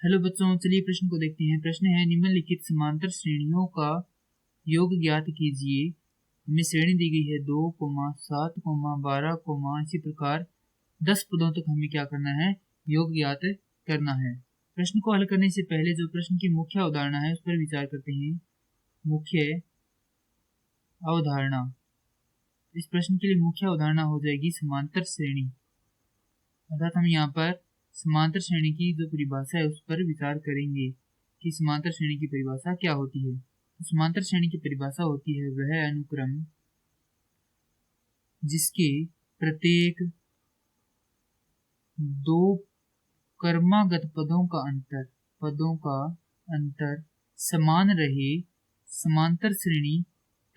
Hello बच्चों, चलिए प्रश्न को देखते हैं। प्रश्न है निम्नलिखित समांतर श्रेणियों का योग ज्ञात कीजिए। हमें श्रेणी दी गई है 2, 7, 12, इसी प्रकार 10 पदों तक हमें क्या करना है, योग ज्ञात करना है। प्रश्न को हल करने से पहले जो प्रश्न की मुख्य अवधारणा है उस पर विचार करते हैं। मुख्य अवधारणा, इस प्रश्न के लिए मुख्य अवधारणा हो जाएगी समांतर श्रेणी। अर्थात हम यहाँ पर समांतर श्रेणी की जो परिभाषा है उस पर विचार करेंगे कि समांतर श्रेणी की परिभाषा क्या होती है। तो समांतर श्रेणी की परिभाषा होती है वह अनुक्रम जिसके प्रत्येक दो क्रमागत पदों का अंतर समान रहे, समांतर श्रेणी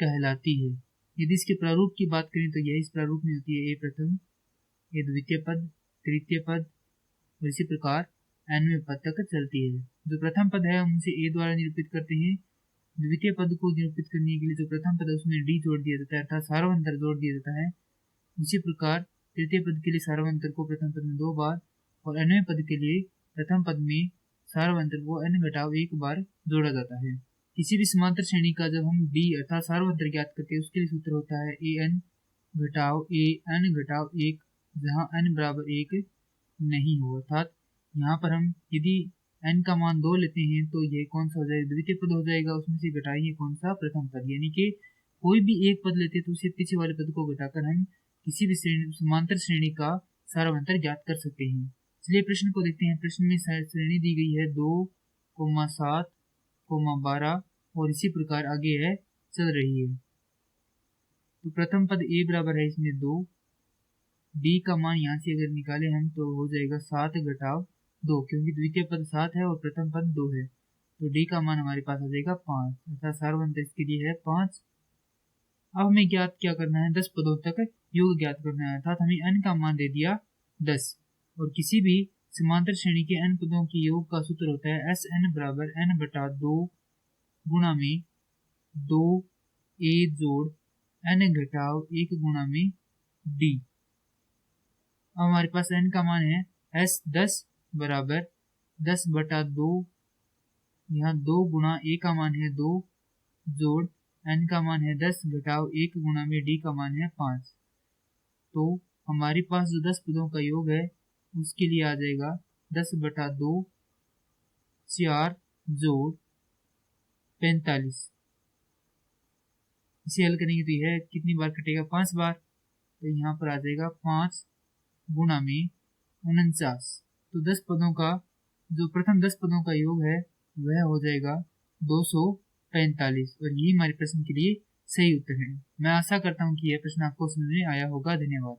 कहलाती है। यदि इसके प्रारूप की बात करें तो यह इस प्रारूप में होती है: ए प्रथम, ए द्वितीय पद, तृतीय पद और इसी प्रकार nवें पद तक चलती है। जो प्रथम पद है हम उसे a द्वारा निरूपित करते हैं। द्वितीय पद को निरूपित करने के लिए जो प्रथम पद है उसमें d जोड़ दिया जाता है, अर्थात सार्वंतर जोड़ दिया जाता है। उसी प्रकार तृतीय पद के लिए सार्वंतर को प्रथम पद में 2 बार और nवें पद के लिए प्रथम पद में सार्वंतर को n घटाव 1 बार जोड़ा जाता है। किसी भी समांतर श्रेणी का जब हम d अर्थात सार्वंतर ज्ञात करते हैं उसके लिए सूत्र होता है an घटाव a n घटाव 1, जहाँ n बराबर 1 नहीं हो। अर्थात यहाँ पर हम यदि n का मान 2 लेते हैं तो यह कौन सा हो जाएगा, द्वितीय पद हो जाएगा, उसमें से घटाइए कौन सा, प्रथम पद। यानी कि कोई भी एक पद लेते तो उससे पीछे वाले पद को घटाकर हम किसी भी समांतर श्रेणी का सार्वंतर ज्ञात कर सकते हैं। चलिए प्रश्न को देखते हैं। प्रश्न में श्रेणी दी गई है 2, 7, 12 और इसी प्रकार आगे है चल रही है। तो प्रथम पद a बराबर है इसमें 2, d का मान यहाँ से अगर निकाले हम तो हो जाएगा 7 घटाव 2, क्योंकि द्वितीय पद 7 है और प्रथम पद 2 है, तो d का मान हमारे पास आ जाएगा 5, अर्थात सार्वंतर इसके लिए है 5। अब हमें ज्ञात क्या करना है, 10 पदों तक योग ज्ञात करना है, अर्थात हमें n का मान दे दिया 10 और किसी भी समांतर श्रेणी के n पदों के योग का सूत्र होता है Sn बराबर n बटा 2 गुणा में 2a जोड़ n घटाव 1 गुणा में d। अब हमारे पास n का मान है S10 बराबर 10 बटा 2, यहाँ 2 गुणा a का मान है 2 जोड़ n का मान है 10 घटाव 1 गुणा में d का मान है 5। तो हमारे पास जो 10 पदों का योग है उसके लिए आ जाएगा 10 बटा 2 4 जोड़ 45। इसे हल करेंगे तो यह कितनी बार कटेगा, 5 बार। तो यहाँ पर आ जाएगा 5 गुणा में 49। तो 10 पदों का जो प्रथम 10 पदों का योग है वह हो जाएगा 245 और यही हमारे प्रश्न के लिए सही उत्तर है। मैं आशा करता हूँ कि यह प्रश्न आपको समझ में आया होगा। धन्यवाद।